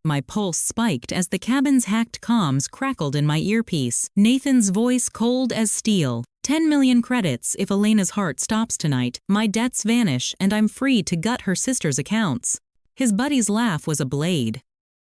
My pulse spiked as the cabin's hacked comms crackled in my earpiece. Nathan's voice cold as steel. 10 million credits if Elena's heart stops tonight. My debts vanish and I'm free to gut her sister's accounts. His buddy's laugh was a blade.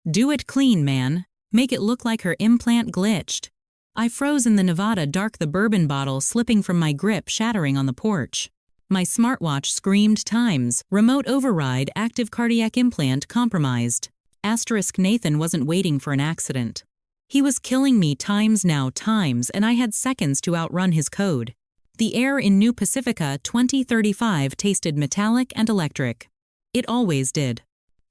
Do it clean, man. Make it look like her implant glitched. I froze in the Nevada dark, the bourbon bottle slipping from my grip, shattering on the porch. My smartwatch screamed times. Remote override, active cardiac implant compromised. Asterisk Nathan wasn't waiting for an accident. He was killing me times, and I had seconds to outrun his code. The air in New Pacifica 2035 tasted metallic and electric. It always did.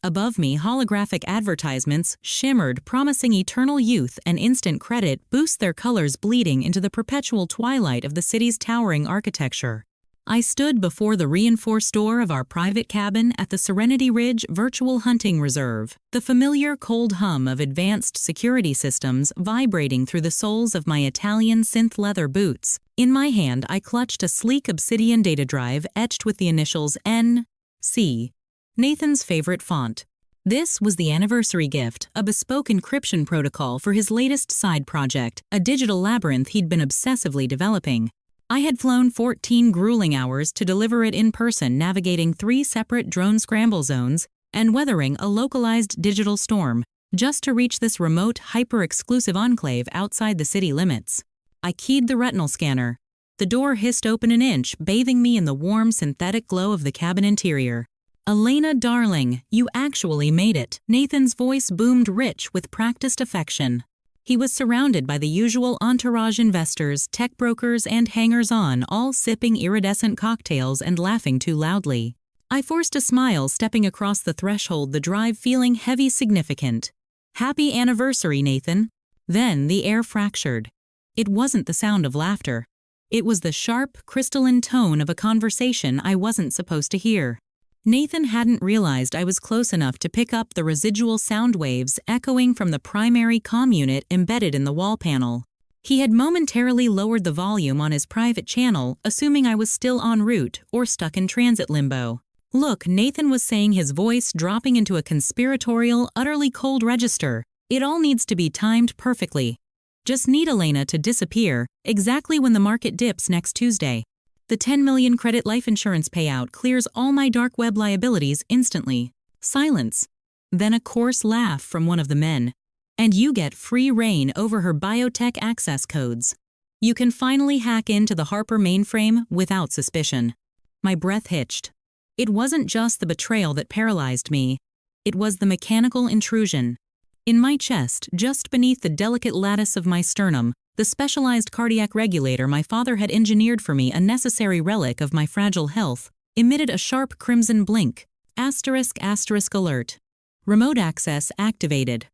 Above me, holographic advertisements shimmered, promising eternal youth and instant credit boost, their colors bleeding into the perpetual twilight of the city's towering architecture. I stood before the reinforced door of our private cabin at the Serenity Ridge Virtual Hunting Reserve, the familiar cold hum of advanced security systems vibrating through the soles of my Italian synth leather boots. In my hand, I clutched a sleek obsidian data drive etched with the initials N.C., Nathan's favorite font. This was the anniversary gift, a bespoke encryption protocol for his latest side project, a digital labyrinth he'd been obsessively developing. I had flown 14 grueling hours to deliver it in person, navigating 3 separate drone scramble zones and weathering a localized digital storm, just to reach this remote, hyper-exclusive enclave outside the city limits. I keyed the retinal scanner. The door hissed open an inch, bathing me in the warm, synthetic glow of the cabin interior. Elena, darling, you actually made it. Nathan's voice boomed, rich with practiced affection. He was surrounded by the usual entourage, investors, tech brokers, and hangers-on, all sipping iridescent cocktails and laughing too loudly. I forced a smile, stepping across the threshold, the drive feeling heavy, significant. Happy anniversary, Nathan. Then the air fractured. It wasn't the sound of laughter. It was the sharp, crystalline tone of a conversation I wasn't supposed to hear. Nathan hadn't realized I was close enough to pick up the residual sound waves echoing from the primary comm unit embedded in the wall panel. He had momentarily lowered the volume on his private channel, assuming I was still en route or stuck in transit limbo. Look, Nathan was saying, his voice dropping into a conspiratorial, utterly cold register. It all needs to be timed perfectly. Just need Elena to disappear exactly when the market dips next Tuesday. The 10 million credit life insurance payout clears all my dark web liabilities instantly. Silence. Then a coarse laugh from one of the men. And you get free reign over her biotech access codes. You can finally hack into the Harper mainframe without suspicion. My breath hitched. It wasn't just the betrayal that paralyzed me. It was the mechanical intrusion. In my chest, just beneath the delicate lattice of my sternum, the specialized cardiac regulator my father had engineered for me, a necessary relic of my fragile health, emitted a sharp crimson blink. Asterisk, asterisk alert. Remote access activated.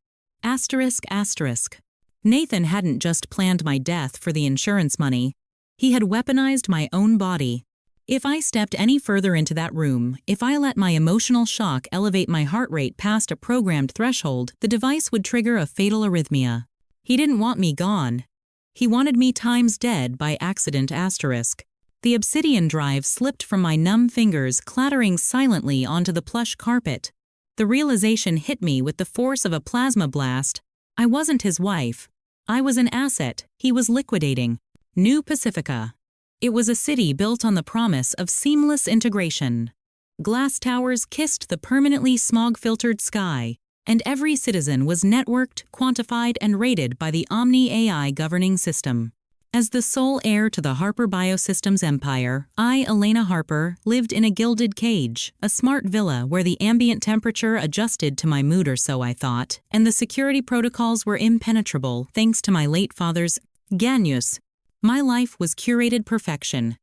Asterisk, asterisk. Nathan hadn't just planned my death for the insurance money. He had weaponized my own body. If I stepped any further into that room, if I let my emotional shock elevate my heart rate past a programmed threshold, the device would trigger a fatal arrhythmia. He didn't want me gone. He wanted me times dead by accident. Asterisk. The obsidian drive slipped from my numb fingers, clattering silently onto the plush carpet. The realization hit me with the force of a plasma blast. I wasn't his wife. I was an asset he was liquidating. New Pacifica. It was a city built on the promise of seamless integration. Glass towers kissed the permanently smog-filtered sky, and every citizen was networked, quantified, and rated by the Omni AI governing system. As the sole heir to the Harper Biosystems empire, I, Elena Harper, lived in a gilded cage, a smart villa where the ambient temperature adjusted to my mood, or so I thought, and the security protocols were impenetrable thanks to my late father's genius. My life was curated perfection.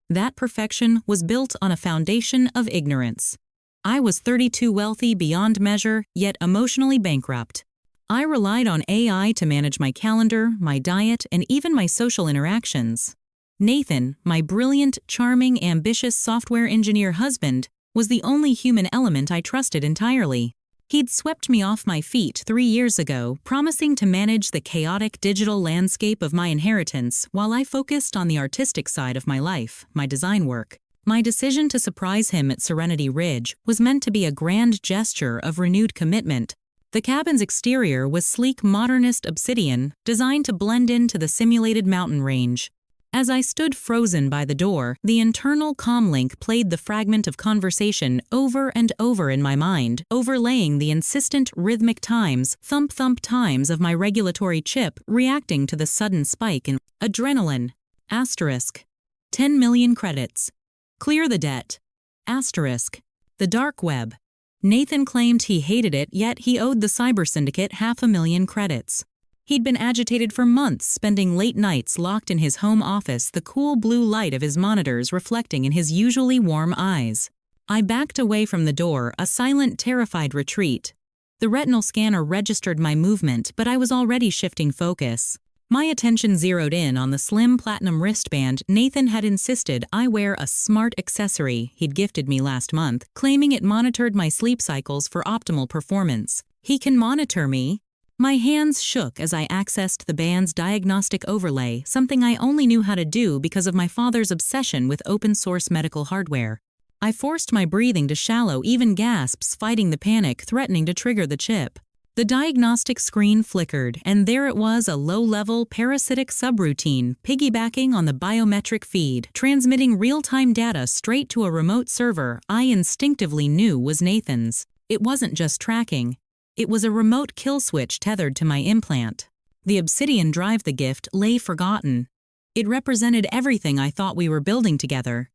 That perfection was built on a foundation of ignorance. I was 32, wealthy beyond measure, yet emotionally bankrupt. I relied on AI to manage my calendar, my diet, and even my social interactions. Nathan, my brilliant, charming, ambitious software engineer husband, was the only human element I trusted entirely. He'd swept me off my feet 3 years ago, promising to manage the chaotic digital landscape of my inheritance while I focused on the artistic side of my life, my design work. My decision to surprise him at Serenity Ridge was meant to be a grand gesture of renewed commitment, The cabin's exterior was sleek modernist obsidian, designed to blend into the simulated mountain range. As I stood frozen by the door, the internal comlink played the fragment of conversation over and over in my mind, overlaying the insistent rhythmic times, thump-thump times of my regulatory chip reacting to the sudden spike in adrenaline. Asterisk. 10 million credits. Clear the debt. Asterisk. The dark web. Nathan claimed he hated it, yet he owed the cyber syndicate 500,000 credits. He'd been agitated for months, spending late nights locked in his home office, the cool blue light of his monitors reflecting in his usually warm eyes. I backed away from the door, a silent, terrified retreat. The retinal scanner registered my movement, but I was already shifting focus. My attention zeroed in on the slim platinum wristband Nathan had insisted I wear, a smart accessory he'd gifted me last month, claiming it monitored my sleep cycles for optimal performance. He can monitor me. My hands shook as I accessed the band's diagnostic overlay, something I only knew how to do because of my father's obsession with open-source medical hardware. I forced my breathing to shallow, even gasps fighting the panic threatening to trigger the chip. The diagnostic screen flickered, and there it was, a low-level parasitic subroutine piggybacking on the biometric feed, transmitting real-time data straight to a remote server I instinctively knew was Nathan's. It wasn't just tracking. It was a remote kill switch tethered to my implant. The obsidian drive the gift lay forgotten. It represented everything I thought we were building together.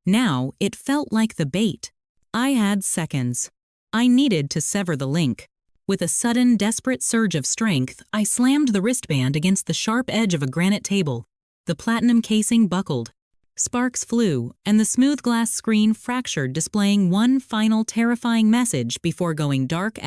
Now, it felt like the bait. I had seconds. I needed to sever the link. With a sudden, desperate surge of strength, I slammed the wristband against the sharp edge of a granite table. The platinum casing buckled. Sparks flew, and the smooth glass screen fractured, displaying one final terrifying message before going dark.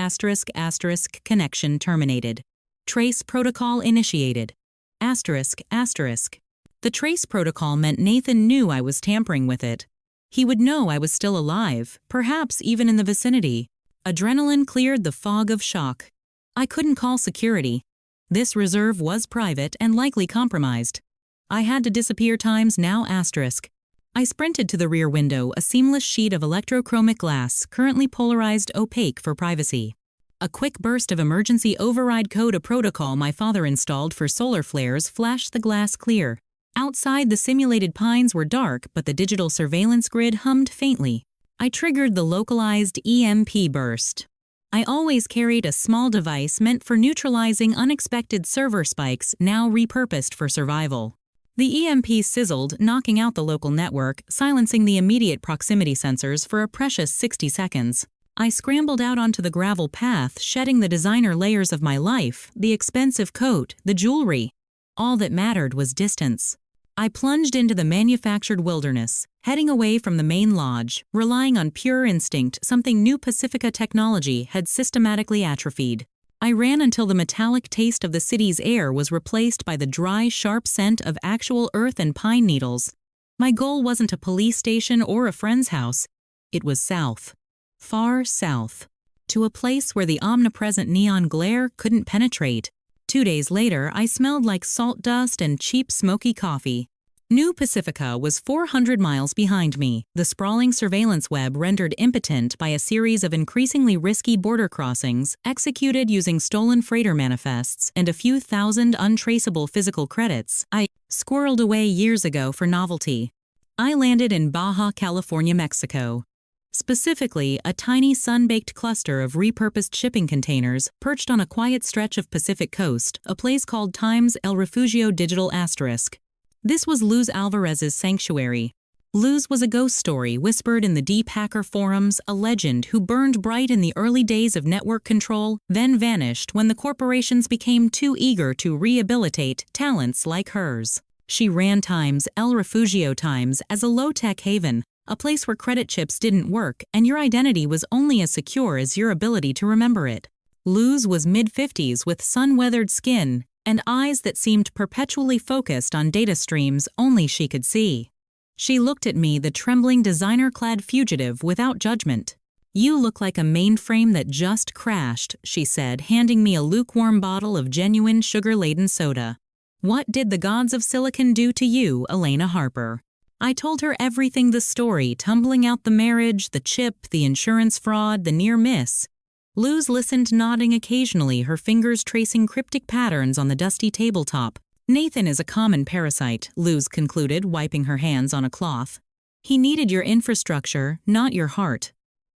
Connection terminated. Trace protocol initiated. The trace protocol meant Nathan knew I was tampering with it. He would know I was still alive, perhaps even in the vicinity. Adrenaline cleared the fog of shock. I couldn't call security. This reserve was private and likely compromised. I had to disappear times now. I sprinted to the rear window, a seamless sheet of electrochromic glass, currently polarized opaque for privacy. A quick burst of emergency override code, a protocol my father installed for solar flares, flashed the glass clear. Outside, the simulated pines were dark, but the digital surveillance grid hummed faintly. I triggered the localized EMP burst. I always carried a small device meant for neutralizing unexpected server spikes, now repurposed for survival. The EMP sizzled, knocking out the local network, silencing the immediate proximity sensors for a precious 60 seconds. I scrambled out onto the gravel path, shedding the designer layers of my life, the expensive coat, the jewelry. All that mattered was distance. I plunged into the manufactured wilderness, heading away from the main lodge, relying on pure instinct, something new Pacifica technology had systematically atrophied. I ran until the metallic taste of the city's air was replaced by the dry, sharp scent of actual earth and pine needles. My goal wasn't a police station or a friend's house. It was south. Far south. To a place where the omnipresent neon glare couldn't penetrate. 2 days later, I smelled like salt dust and cheap smoky coffee. New Pacifica was 400 miles behind me, the sprawling surveillance web rendered impotent by a series of increasingly risky border crossings executed using stolen freighter manifests and a few thousand untraceable physical credits I squirreled away years ago for novelty. I landed in Baja California, Mexico. Specifically, a tiny sun-baked cluster of repurposed shipping containers perched on a quiet stretch of Pacific coast, a place called Times El Refugio Digital *. This was Luz Alvarez's sanctuary. Luz was a ghost story whispered in the deep hacker forums, a legend who burned bright in the early days of network control, then vanished when the corporations became too eager to rehabilitate talents like hers. She ran Times El Refugio Times as a low-tech haven, a place where credit chips didn't work and your identity was only as secure as your ability to remember it. Luz was mid-50s with sun-weathered skin and eyes that seemed perpetually focused on data streams only she could see. She looked at me, the trembling designer-clad fugitive, without judgment. "You look like a mainframe that just crashed," she said, handing me a lukewarm bottle of genuine sugar-laden soda. "What did the gods of silicon do to you, Elena Harper?" I told her everything, the story, tumbling out the marriage, the chip, the insurance fraud, the near miss. Luz listened, nodding occasionally, her fingers tracing cryptic patterns on the dusty tabletop. Nathan is a common parasite, Luz concluded, wiping her hands on a cloth. He needed your infrastructure, not your heart.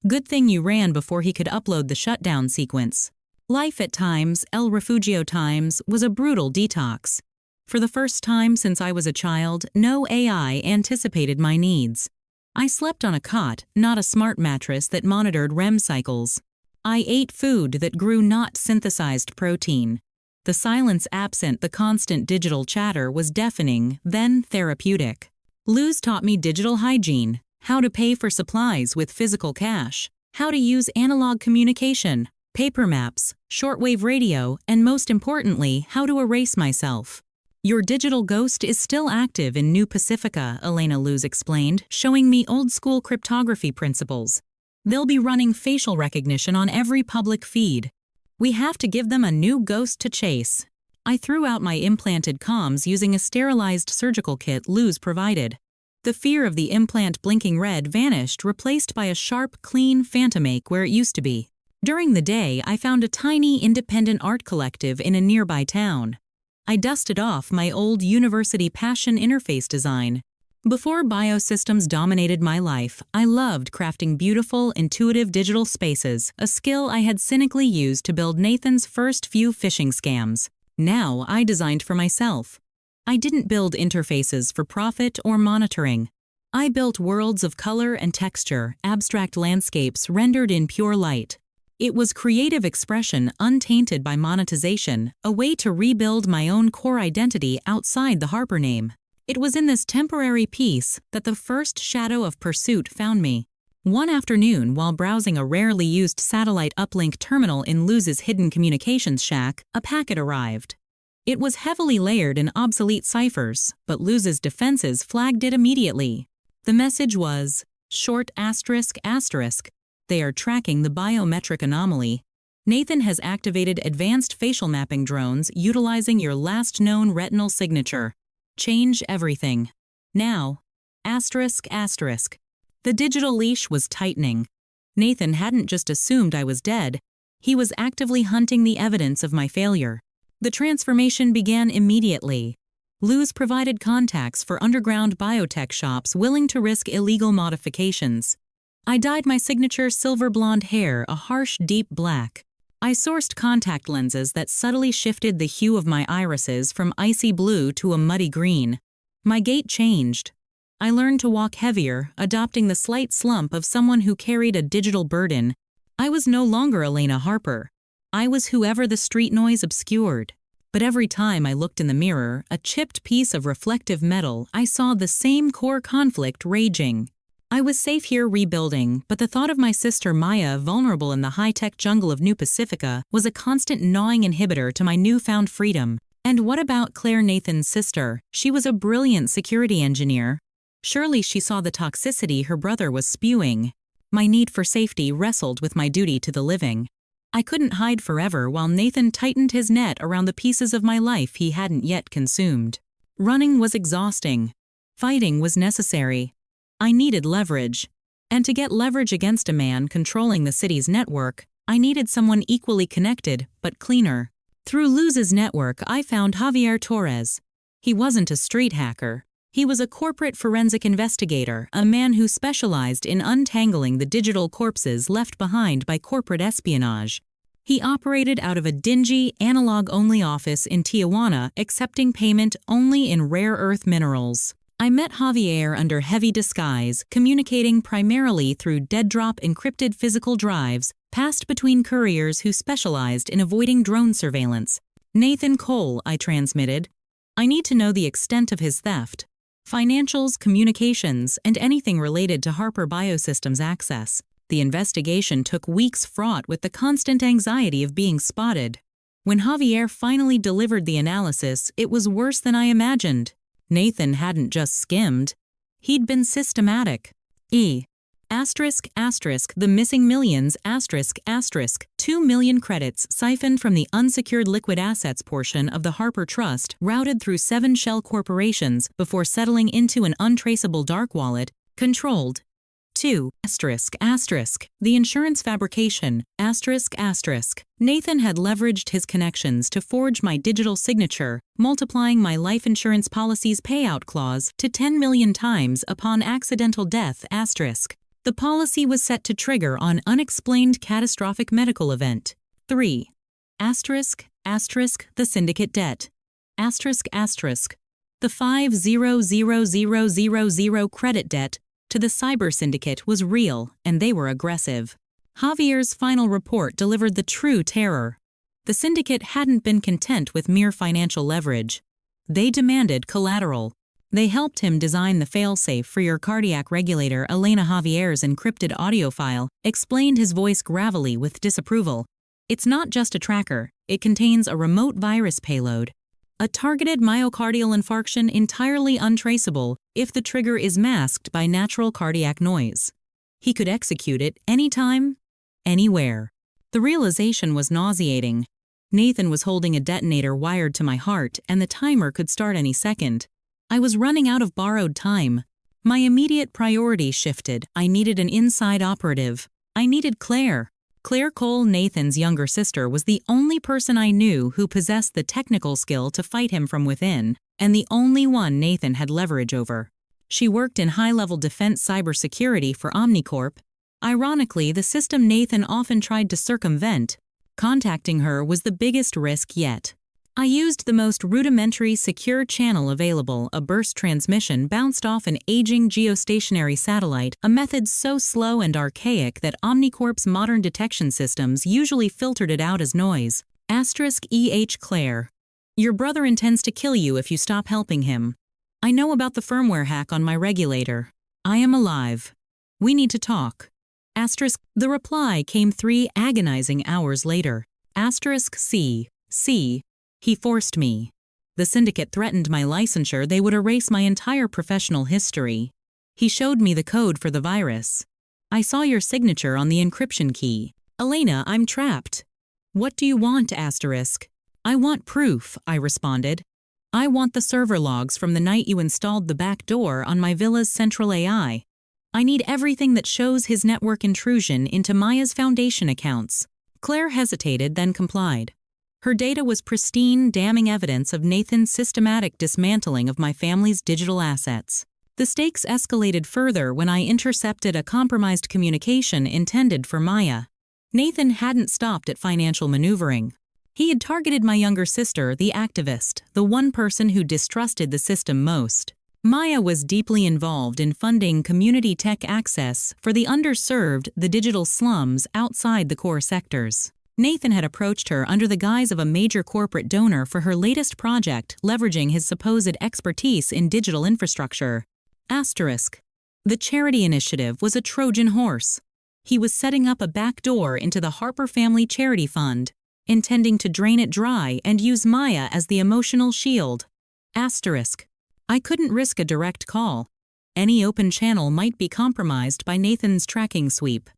Good thing you ran before he could upload the shutdown sequence. Life at times, El Refugio times, was a brutal detox. For the first time since I was a child, no AI anticipated my needs. I slept on a cot, not a smart mattress that monitored REM cycles. I ate food that grew, not synthesized protein. The silence absent the constant digital chatter was deafening, then therapeutic. Luz taught me digital hygiene, how to pay for supplies with physical cash, how to use analog communication, paper maps, shortwave radio, and most importantly, how to erase myself. Your digital ghost is still active in New Pacifica, Elena, Luz explained, showing me old-school cryptography principles. They'll be running facial recognition on every public feed. We have to give them a new ghost to chase. I threw out my implanted comms using a sterilized surgical kit Luz provided. The fear of the implant blinking red vanished, replaced by a sharp, clean phantom ache where it used to be. During the day, I found a tiny independent art collective in a nearby town. I dusted off my old university passion interface design. Before biosystems dominated my life, I loved crafting beautiful, intuitive digital spaces, a skill I had cynically used to build Nathan's first few phishing scams. Now I designed for myself. I didn't build interfaces for profit or monitoring. I built worlds of color and texture, abstract landscapes rendered in pure light. It was creative expression untainted by monetization, a way to rebuild my own core identity outside the Harper name. It was in this temporary peace that the first shadow of pursuit found me. One afternoon, while browsing a rarely used satellite uplink terminal in Luz's hidden communications shack, a packet arrived. It was heavily layered in obsolete ciphers, but Luz's defenses flagged it immediately. The message was, short asterisk asterisk. They are tracking the biometric anomaly. Nathan has activated advanced facial mapping drones utilizing your last known retinal signature. Change everything. Now. Asterisk asterisk. The digital leash was tightening. Nathan hadn't just assumed I was dead. He was actively hunting the evidence of my failure. The transformation began immediately. Luz provided contacts for underground biotech shops willing to risk illegal modifications. I dyed my signature silver blonde hair a harsh, deep black. I sourced contact lenses that subtly shifted the hue of my irises from icy blue to a muddy green. My gait changed. I learned to walk heavier, adopting the slight slump of someone who carried a digital burden. I was no longer Elena Harper. I was whoever the street noise obscured. But every time I looked in the mirror, a chipped piece of reflective metal, I saw the same core conflict raging. I was safe here rebuilding, but the thought of my sister Maya vulnerable in the high-tech jungle of New Pacifica was a constant gnawing inhibitor to my newfound freedom. And what about Claire, Nathan's sister? She was a brilliant security engineer. Surely she saw the toxicity her brother was spewing. My need for safety wrestled with my duty to the living. I couldn't hide forever while Nathan tightened his net around the pieces of my life he hadn't yet consumed. Running was exhausting. Fighting was necessary. I needed leverage. And to get leverage against a man controlling the city's network, I needed someone equally connected, but cleaner. Through Luz's network, I found Javier Torres. He wasn't a street hacker. He was a corporate forensic investigator, a man who specialized in untangling the digital corpses left behind by corporate espionage. He operated out of a dingy, analog-only office in Tijuana, accepting payment only in rare earth minerals. I met Javier under heavy disguise, communicating primarily through dead-drop encrypted physical drives passed between couriers who specialized in avoiding drone surveillance. Nathan Cole, I transmitted. I need to know the extent of his theft. Financials, communications, and anything related to Harper Biosystems access. The investigation took weeks, fraught with the constant anxiety of being spotted. When Javier finally delivered the analysis, it was worse than I imagined. Nathan hadn't just skimmed. He'd been systematic. The missing millions, 2 million credits siphoned from the unsecured liquid assets portion of the Harper Trust, routed through 7 shell corporations before settling into an untraceable dark wallet, controlled. 2. The insurance fabrication, Nathan had leveraged his connections to forge my digital signature, multiplying my life insurance policy's payout clause to 10 million times upon accidental death, The policy was set to trigger on unexplained catastrophic medical event. 3. The syndicate debt. The 5,000,000 credit debt to the cyber syndicate was real, and they were aggressive. Javier's final report delivered the true terror. The syndicate hadn't been content with mere financial leverage. They demanded collateral. They helped him design the failsafe for your cardiac regulator. Elena Javier's encrypted audio file explained, his voice gravelly with disapproval. It's not just a tracker, it contains a remote virus payload. A targeted myocardial infarction entirely untraceable if the trigger is masked by natural cardiac noise. He could execute it anytime, anywhere. The realization was nauseating. Nathan was holding a detonator wired to my heart, and the timer could start any second. I was running out of borrowed time. My immediate priority shifted. I needed an inside operative. I needed Claire. Claire Cole, Nathan's younger sister, was the only person I knew who possessed the technical skill to fight him from within, and the only one Nathan had leverage over. She worked in high-level defense cybersecurity for Omnicorp. Ironically, the system Nathan often tried to circumvent. Contacting her was the biggest risk yet. I used the most rudimentary secure channel available, a burst transmission bounced off an aging geostationary satellite, a method so slow and archaic that Omnicorp's modern detection systems usually filtered it out as noise. Claire. Your brother intends to kill you if you stop helping him. I know about the firmware hack on my regulator. I am alive. We need to talk. The reply came 3 agonizing hours later. C. He forced me. The syndicate threatened my licensure. They would erase my entire professional history. He showed me the code for the virus. I saw your signature on the encryption key. Elena, I'm trapped. What do you want? I want proof, I responded. I want the server logs from the night you installed the back door on my villa's central AI. I need everything that shows his network intrusion into Maya's foundation accounts. Claire hesitated, then complied. Her data was pristine, damning evidence of Nathan's systematic dismantling of my family's digital assets. The stakes escalated further when I intercepted a compromised communication intended for Maya. Nathan hadn't stopped at financial maneuvering. He had targeted my younger sister, the activist, the one person who distrusted the system most. Maya was deeply involved in funding community tech access for the underserved, the digital slums outside the core sectors. Nathan had approached her under the guise of a major corporate donor for her latest project, leveraging his supposed expertise in digital infrastructure. The charity initiative was a Trojan horse. He was setting up a backdoor into the Harper Family Charity Fund, intending to drain it dry and use Maya as the emotional shield. I couldn't risk a direct call. Any open channel might be compromised by Nathan's tracking sweep.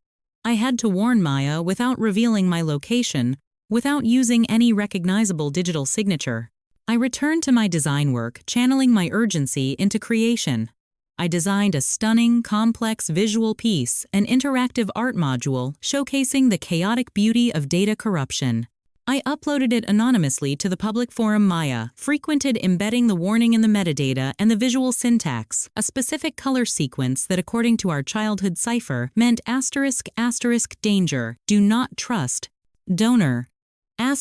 I had to warn Maya without revealing my location, without using any recognizable digital signature. I returned to my design work, channeling my urgency into creation. I designed a stunning, complex visual piece, an interactive art module showcasing the chaotic beauty of data corruption. I uploaded it anonymously to the public forum Maya, frequented embedding the warning in the metadata and the visual syntax, a specific color sequence that, according to our childhood cipher, meant danger, do not trust, donor, I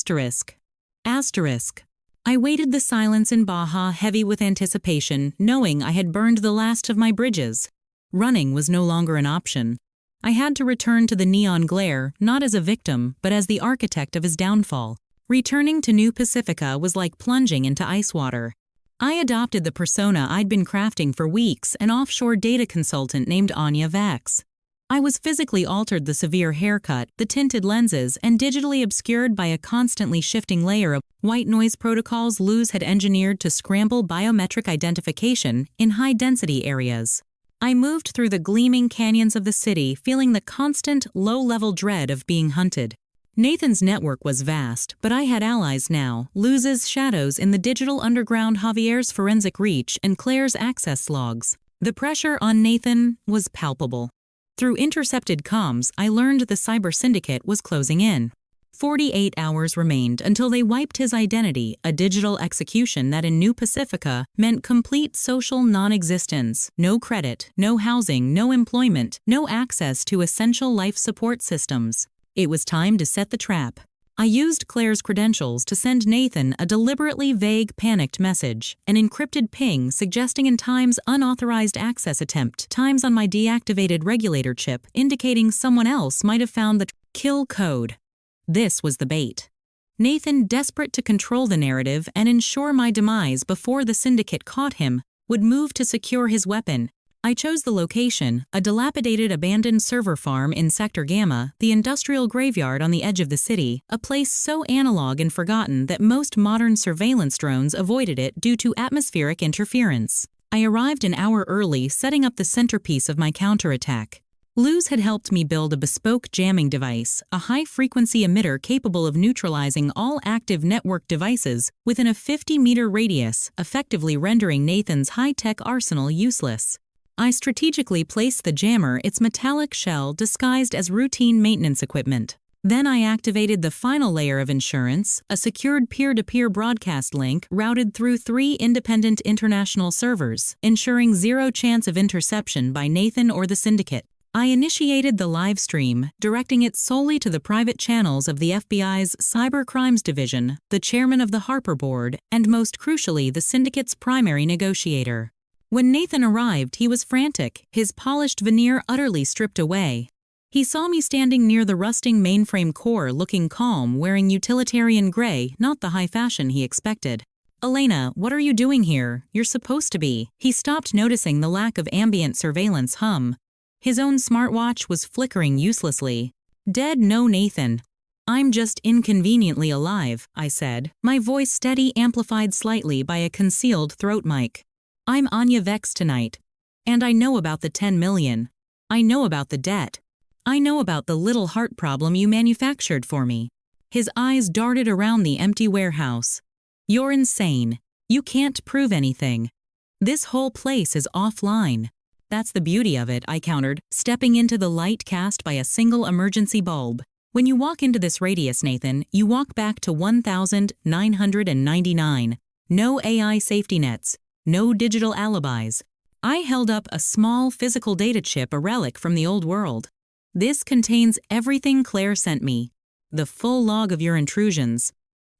waited the silence in Baja, heavy with anticipation, knowing I had burned the last of my bridges. Running was no longer an option. I had to return to the neon glare, not as a victim, but as the architect of his downfall. Returning to New Pacifica was like plunging into ice water. I adopted the persona I'd been crafting for weeks, an offshore data consultant named Anya Vax. I was physically altered, the severe haircut, the tinted lenses, and digitally obscured by a constantly shifting layer of white noise protocols Luz had engineered to scramble biometric identification in high-density areas. I moved through the gleaming canyons of the city, feeling the constant, low-level dread of being hunted. Nathan's network was vast, but I had allies now, Luz's shadows in the digital underground, Javier's forensic reach, and Claire's access logs. The pressure on Nathan was palpable. Through intercepted comms, I learned the cyber syndicate was closing in. 48 hours remained until they wiped his identity, a digital execution that in New Pacifica meant complete social non-existence, no credit, no housing, no employment, no access to essential life support systems. It was time to set the trap. I used Claire's credentials to send Nathan a deliberately vague, panicked message, an encrypted ping suggesting in Time's unauthorized access attempt, Times on my deactivated regulator chip indicating someone else might have found the kill code. This was the bait. Nathan, desperate to control the narrative and ensure my demise before the syndicate caught him, would move to secure his weapon. I chose the location, a dilapidated abandoned server farm in Sector Gamma, the industrial graveyard on the edge of the city, a place so analog and forgotten that most modern surveillance drones avoided it due to atmospheric interference. I arrived an hour early, setting up the centerpiece of my counterattack. Luz had helped me build a bespoke jamming device, a high-frequency emitter capable of neutralizing all active network devices within a 50-meter radius, effectively rendering Nathan's high-tech arsenal useless. I strategically placed the jammer, its metallic shell disguised as routine maintenance equipment. Then I activated the final layer of insurance, a secured peer-to-peer broadcast link routed through 3 independent international servers, ensuring zero chance of interception by Nathan or the syndicate. I initiated the live stream, directing it solely to the private channels of the FBI's Cyber Crimes Division, the chairman of the Harper Board, and most crucially the syndicate's primary negotiator. When Nathan arrived, he was frantic, his polished veneer utterly stripped away. He saw me standing near the rusting mainframe core, looking calm, wearing utilitarian gray, not the high fashion he expected. "Elena, what are you doing here? You're supposed to be." He stopped, noticing the lack of ambient surveillance hum. His own smartwatch was flickering uselessly. "Dead, no, Nathan. I'm just inconveniently alive," I said, my voice steady, amplified slightly by a concealed throat mic. "I'm Anya Vex tonight. And I know about the 10 million. I know about the debt. I know about the little heart problem you manufactured for me." His eyes darted around the empty warehouse. "You're insane. You can't prove anything. This whole place is offline." "That's the beauty of it," I countered, stepping into the light cast by a single emergency bulb. "When you walk into this radius, Nathan, you walk back to 1999. No AI safety nets. No digital alibis." I held up a small physical data chip, a relic from the old world. "This contains everything Claire sent me. The full log of your intrusions.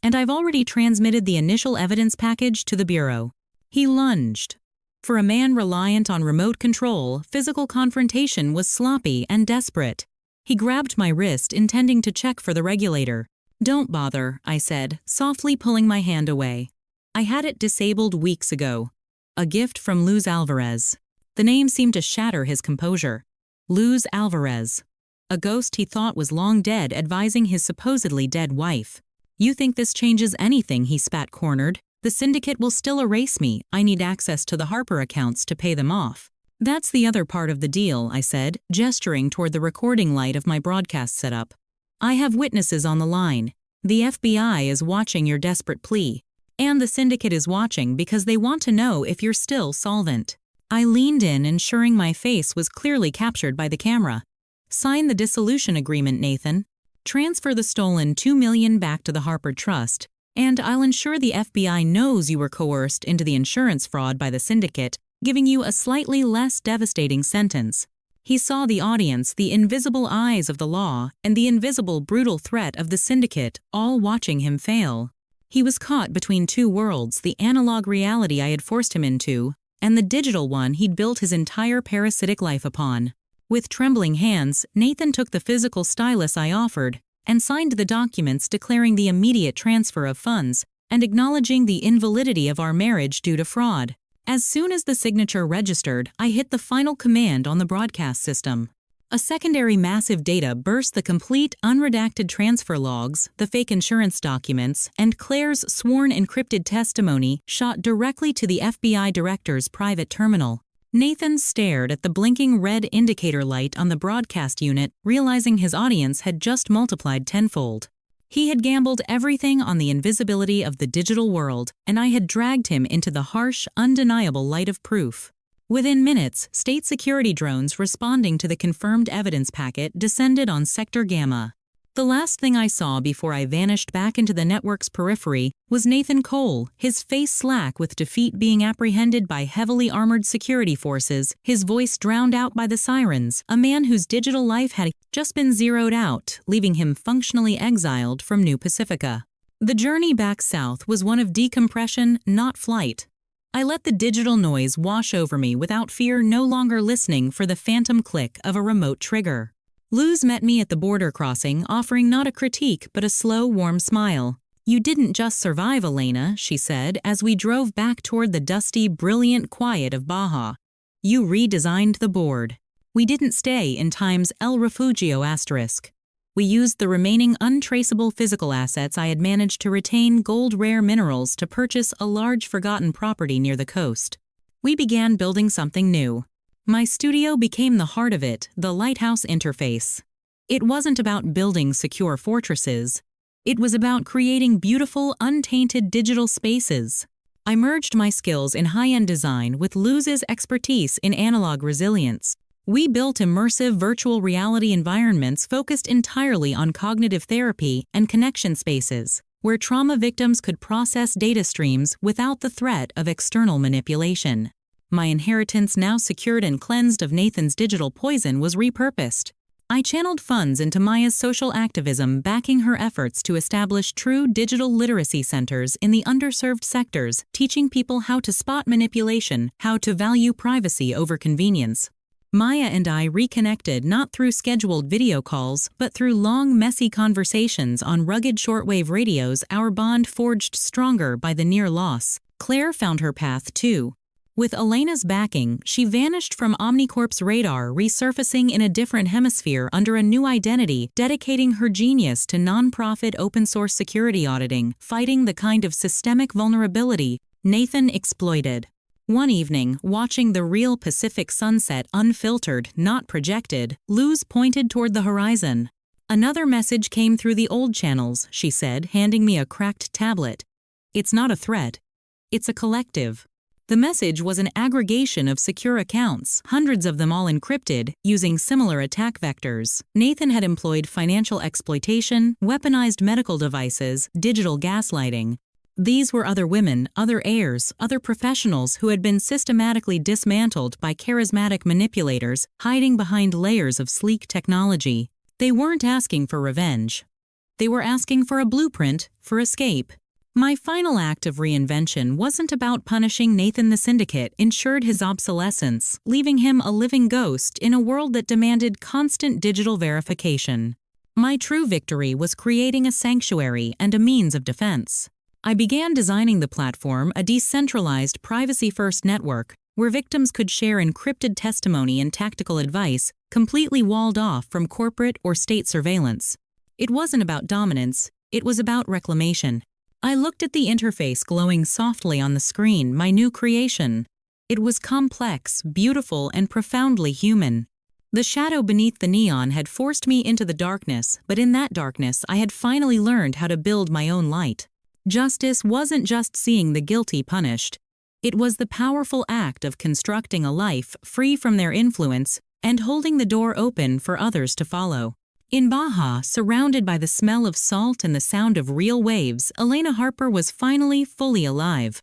And I've already transmitted the initial evidence package to the Bureau." He lunged. For a man reliant on remote control, physical confrontation was sloppy and desperate. He grabbed my wrist, intending to check for the regulator. "Don't bother," I said, softly pulling my hand away. I had it disabled weeks ago. A gift from Luz Alvarez. The name seemed to shatter his composure. Luz Alvarez. A ghost he thought was long dead, advising his supposedly dead wife. "You think this changes anything?" he spat, cornered. "The syndicate will still erase me. I need access to the Harper accounts to pay them off." "That's the other part of the deal," I said, gesturing toward the recording light of my broadcast setup. "I have witnesses on the line. The FBI is watching your desperate plea. And the syndicate is watching because they want to know if you're still solvent." I leaned in, ensuring my face was clearly captured by the camera. "Sign the dissolution agreement, Nathan. Transfer the stolen $2 million back to the Harper Trust. And I'll ensure the FBI knows you were coerced into the insurance fraud by the syndicate, giving you a slightly less devastating sentence." He saw the audience, the invisible eyes of the law, and the invisible, brutal threat of the syndicate, all watching him fail. He was caught between 2 worlds, the analog reality I had forced him into, and the digital one he'd built his entire parasitic life upon. With trembling hands, Nathan took the physical stylus I offered, and signed the documents declaring the immediate transfer of funds and acknowledging the invalidity of our marriage due to fraud. As soon as the signature registered, I hit the final command on the broadcast system. A secondary massive data burst, the complete unredacted transfer logs, the fake insurance documents, and Claire's sworn encrypted testimony shot directly to the FBI director's private terminal. Nathan stared at the blinking red indicator light on the broadcast unit, realizing his audience had just multiplied tenfold. He had gambled everything on the invisibility of the digital world, and I had dragged him into the harsh, undeniable light of proof. Within minutes, state security drones responding to the confirmed evidence packet descended on Sector Gamma. The last thing I saw before I vanished back into the network's periphery was Nathan Cole, his face slack with defeat being apprehended by heavily armored security forces, his voice drowned out by the sirens, a man whose digital life had just been zeroed out, leaving him functionally exiled from New Pacifica. The journey back south was one of decompression, not flight. I let the digital noise wash over me without fear, no longer listening for the phantom click of a remote trigger. Luz met me at the border crossing, offering not a critique but a slow, warm smile. "You didn't just survive, Elena," she said as we drove back toward the dusty, brilliant quiet of Baja. "You redesigned the board. We didn't stay in time's El Refugio asterisk. We used the remaining untraceable physical assets I had managed to retain, gold rare minerals, to purchase a large forgotten property near the coast. We began building something new. My studio became the heart of it, the lighthouse interface. It wasn't about building secure fortresses. It was about creating beautiful, untainted digital spaces. I merged my skills in high-end design with Luz's expertise in analog resilience. We built immersive virtual reality environments focused entirely on cognitive therapy and connection spaces, where trauma victims could process data streams without the threat of external manipulation. My inheritance, now secured and cleansed of Nathan's digital poison, was repurposed. I channeled funds into Maya's social activism, backing her efforts to establish true digital literacy centers in the underserved sectors, teaching people how to spot manipulation, how to value privacy over convenience. Maya and I reconnected not through scheduled video calls, but through long, messy conversations on rugged shortwave radios, our bond forged stronger by the near loss. Claire found her path too. With Elena's backing, she vanished from Omnicorp's radar, resurfacing in a different hemisphere under a new identity, dedicating her genius to nonprofit open-source security auditing, fighting the kind of systemic vulnerability Nathan exploited. One evening, watching the real Pacific sunset unfiltered, not projected, Luz pointed toward the horizon. "Another message came through the old channels," she said, handing me a cracked tablet. "It's not a threat. It's a collective." The message was an aggregation of secure accounts, hundreds of them all encrypted, using similar attack vectors. Nathan had employed financial exploitation, weaponized medical devices, digital gaslighting. These were other women, other heirs, other professionals who had been systematically dismantled by charismatic manipulators, hiding behind layers of sleek technology. They weren't asking for revenge. They were asking for a blueprint for escape. My final act of reinvention wasn't about punishing Nathan. The syndicate ensured his obsolescence, leaving him a living ghost in a world that demanded constant digital verification. My true victory was creating a sanctuary and a means of defense. I began designing the platform, a decentralized, privacy-first network where victims could share encrypted testimony and tactical advice, completely walled off from corporate or state surveillance. It wasn't about dominance, it was about reclamation. I looked at the interface glowing softly on the screen, my new creation. It was complex, beautiful, and profoundly human. The shadow beneath the neon had forced me into the darkness, but in that darkness I had finally learned how to build my own light. Justice wasn't just seeing the guilty punished. It was the powerful act of constructing a life free from their influence and holding the door open for others to follow. In Baja, surrounded by the smell of salt and the sound of real waves, Elena Harper was finally fully alive.